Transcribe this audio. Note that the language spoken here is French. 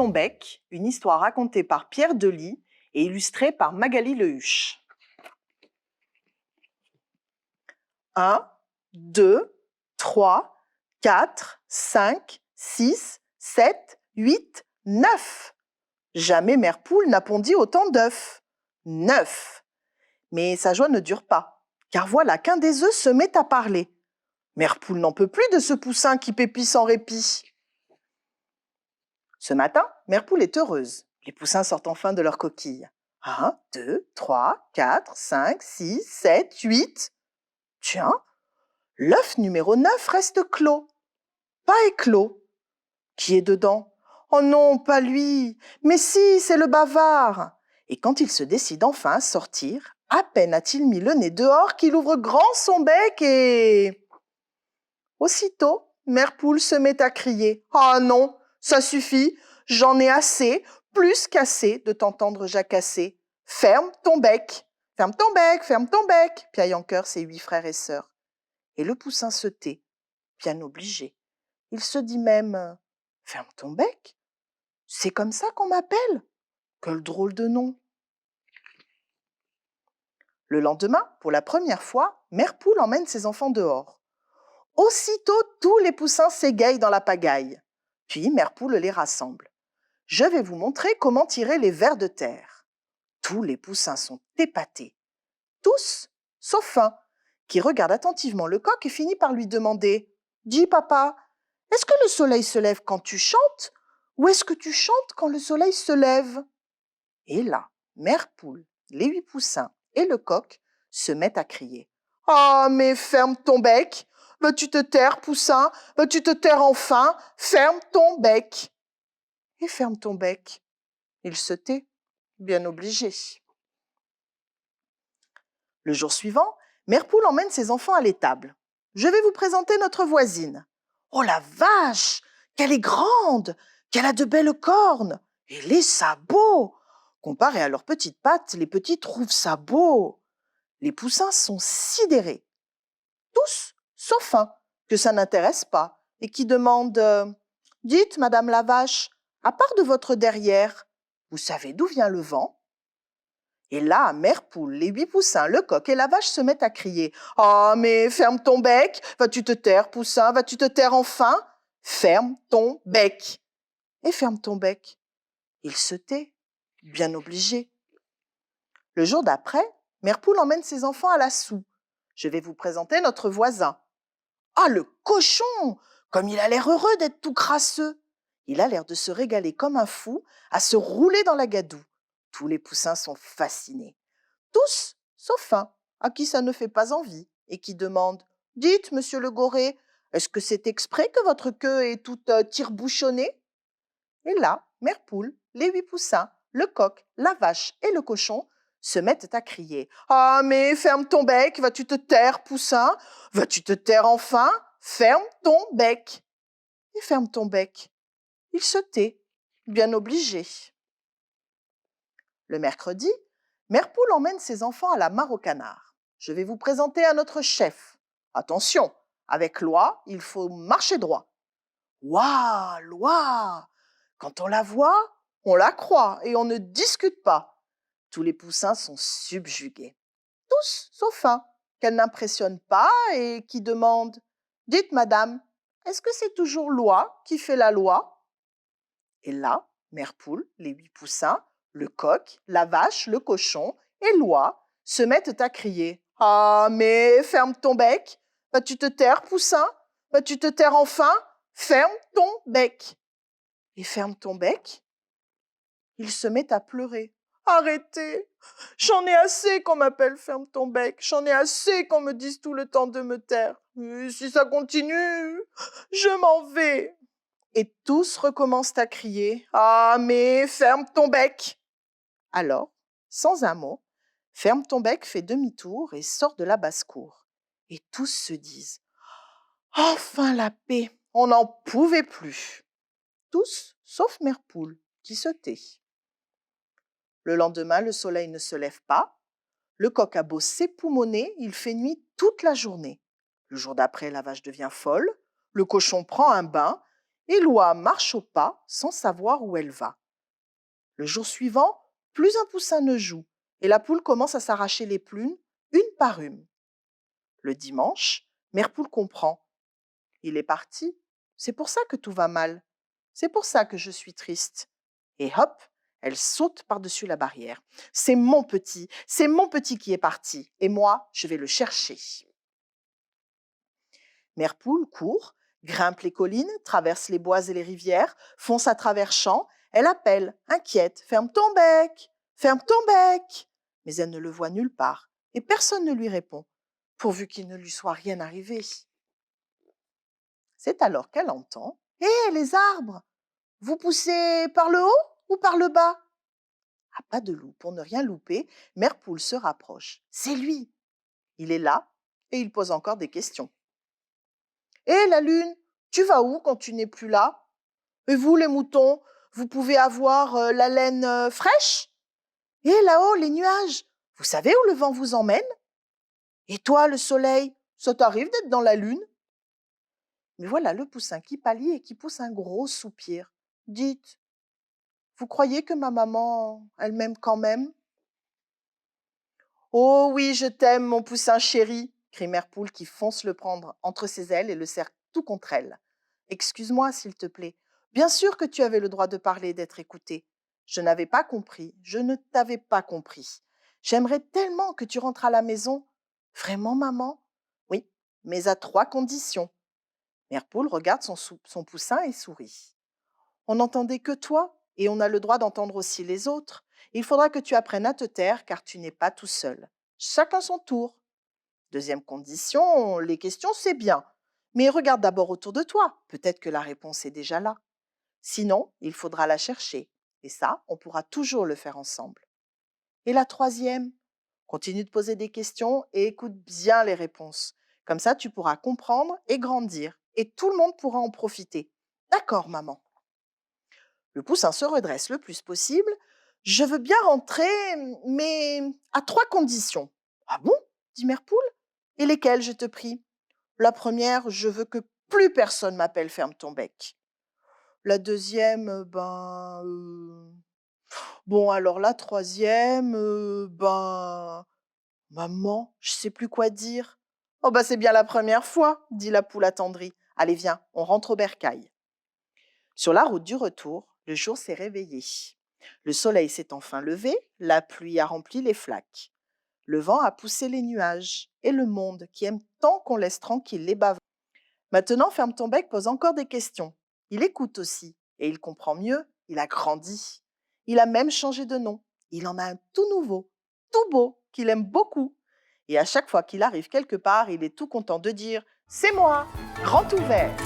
ton bec, une histoire racontée par Pierre Delis et illustrée par Magali Lehuche. 1, 2, 3, 4, 5, 6, 7, 8, 9. Jamais mère poule n'a pondu autant d'œufs. 9. Mais sa joie ne dure pas, car voilà qu'un des œufs se met à parler. Mère poule n'en peut plus de ce poussin qui pépit sans répit. Ce matin, mère poule est heureuse. Les poussins sortent enfin de leur coquille. 1, 2, 3, 4, 5, 6, 7, 8. Tiens, l'œuf numéro 9 reste clos. Pas éclos. Qui est dedans? Oh non, pas lui. Mais si, c'est le bavard. Et quand il se décide enfin à sortir, à peine a-t-il mis le nez dehors qu'il ouvre grand son bec et... Aussitôt, mère poule se met à crier. « Ah non, ça suffit, j'en ai assez, plus qu'assez de t'entendre jacasser. Ferme ton bec, ferme ton bec, ferme ton bec !» piaillent en chœur ses 8 frères et sœurs. Et le poussin se tait, bien obligé. Il se dit même « Ferme ton bec, c'est comme ça qu'on m'appelle? Quel drôle de nom !» Le lendemain, pour la première fois, mère poule emmène ses enfants dehors. Aussitôt, tous les poussins s'égayent dans la pagaille. Puis mère poule les rassemble. « Je vais vous montrer comment tirer les vers de terre. » Tous les poussins sont épatés. Tous, sauf un, qui regarde attentivement le coq et finit par lui demander « Dis papa, est-ce que le soleil se lève quand tu chantes ou est-ce que tu chantes quand le soleil se lève ?» Et là, mère poule, les 8 poussins et le coq se mettent à crier « Ah, mais ferme ton bec! Veux-tu te taire, poussin? Veux-tu te taire enfin? Ferme ton bec !» Et ferme ton bec. Il se tait, bien obligé. Le jour suivant, mère poule emmène ses enfants à l'étable. « Je vais vous présenter notre voisine. »« Oh la vache! Qu'elle est grande! Qu'elle a de belles cornes! Et les sabots! Comparé à leurs petites pattes, les petits trouvent ça beau. » Les poussins sont sidérés. Tous, sauf un, que ça n'intéresse pas, et qui demande « Dites, madame la vache, à part de votre derrière, vous savez d'où vient le vent ?» Et là, mère poule, les 8 poussins, le coq et la vache se mettent à crier « Ah, mais ferme ton bec! Vas-tu te taire, poussin? Vas-tu te taire enfin? Ferme ton bec !» Et ferme ton bec. Il se tait, bien obligé. Le jour d'après, mère poule emmène ses enfants à la soue. Je vais vous présenter notre voisin. Ah, le cochon! Comme il a l'air heureux d'être tout crasseux. Il a l'air de se régaler comme un fou, à se rouler dans la gadoue. Tous les poussins sont fascinés. Tous, sauf un, à qui ça ne fait pas envie, et qui demande « Dites, monsieur le goré, est-ce que c'est exprès que votre queue est toute tire-bouchonnée ?» Et là, mère poule, les 8 poussins, le coq, la vache et le cochon se mettent à crier « Ah, mais ferme ton bec, vas-tu te taire, poussin? Vas-tu te taire enfin? Ferme ton bec !» Et ferme ton bec. Il se tait, bien obligé. Le mercredi, mère poule emmène ses enfants à la mare au canard. Je vais vous présenter à notre chef. Attention, avec loi, il faut marcher droit. Ouah, loi! Quand on la voit, on la croit et on ne discute pas. Tous les poussins sont subjugués. Tous, sauf un, qu'elle n'impressionne pas et qui demande « Dites, madame, est-ce que c'est toujours loi qui fait la loi ?» Et là, mère poule, les 8 poussins, le coq, la vache, le cochon et loi se mettent à crier « Ah, mais ferme ton bec! Vas-tu te taire, poussin? Vas-tu te taire enfin? Ferme ton bec !» Et ferme ton bec. Il se met à pleurer. « Arrêtez! J'en ai assez qu'on m'appelle ferme ton bec. J'en ai assez qu'on me dise tout le temps de me taire. Et si ça continue, je m'en vais. » Et tous recommencent à crier « Ah, mais ferme ton bec !» Alors, sans un mot, ferme ton bec fait demi-tour et sort de la basse-cour. Et tous se disent « Enfin la paix, on n'en pouvait plus. » Tous, sauf mère poule, qui se tait. Le lendemain, le soleil ne se lève pas. Le coq a beau s'époumoner, il fait nuit toute la journée. Le jour d'après, la vache devient folle. Le cochon prend un bain Éloi marche au pas sans savoir où elle va. Le jour suivant, plus un poussin ne joue et la poule commence à s'arracher les plumes, une par une. Le dimanche, Mère Poule comprend. Il est parti. C'est pour ça que tout va mal. C'est pour ça que je suis triste. Et hop, elle saute par-dessus la barrière. C'est mon petit qui est parti. Et moi, je vais le chercher. Mère Poule court, grimpe les collines, traverse les bois et les rivières, fonce à travers champs. Elle appelle, inquiète, ferme ton bec, ferme ton bec. Mais elle ne le voit nulle part et personne ne lui répond, pourvu qu'il ne lui soit rien arrivé. C'est alors qu'elle entend: Hé, les arbres, vous poussez par le haut ou par le bas? À pas de loup, pour ne rien louper, Mère Poule se rapproche. C'est lui. Il est là et il pose encore des questions. Hé, la lune, tu vas où quand tu n'es plus là? Et vous, les moutons, vous pouvez avoir la laine fraîche? Et là-haut, les nuages, vous savez où le vent vous emmène? Et toi, le soleil, ça t'arrive d'être dans la lune? Mais voilà le poussin qui pâlit et qui pousse un gros soupir. Dites, vous croyez que ma maman, elle m'aime quand même? Oh oui, je t'aime, mon poussin chéri, crie Mère Poule qui fonce le prendre entre ses ailes et le serre tout contre elle. Excuse-moi, s'il te plaît. Bien sûr que tu avais le droit de parler et d'être écouté. Je n'avais pas compris, je ne t'avais pas compris. J'aimerais tellement que tu rentres à la maison. Vraiment, maman? Oui, mais à 3 conditions. Mère Poule regarde son poussin et sourit. On n'entendait que toi, et on a le droit d'entendre aussi les autres. Il faudra que tu apprennes à te taire, car tu n'es pas tout seul. Chacun son tour. Deuxième condition, les questions, c'est bien. Mais regarde d'abord autour de toi. Peut-être que la réponse est déjà là. Sinon, il faudra la chercher. Et ça, on pourra toujours le faire ensemble. Et la troisième, continue de poser des questions et écoute bien les réponses. Comme ça, tu pourras comprendre et grandir. Et tout le monde pourra en profiter. D'accord, maman. Le poussin se redresse le plus possible. Je veux bien rentrer, mais à 3 conditions. Ah bon? Dit Mère Poule. Et lesquelles, je te prie? La première, je veux que plus personne m'appelle ferme ton bec. La deuxième, bon, alors la troisième, maman, je sais plus quoi dire. Oh c'est bien la première fois, dit la poule attendrie. Allez, viens, on rentre au bercail. Sur la route du retour, le jour s'est réveillé. Le soleil s'est enfin levé, la pluie a rempli les flaques. Le vent a poussé les nuages, et le monde, qui aime tant qu'on laisse tranquille les bavards. Maintenant, ferme ton bec pose encore des questions. Il écoute aussi, et il comprend mieux, il a grandi. Il a même changé de nom. Il en a un tout nouveau, tout beau, qu'il aime beaucoup. Et à chaque fois qu'il arrive quelque part, il est tout content de dire « C'est moi, grand ouvert !»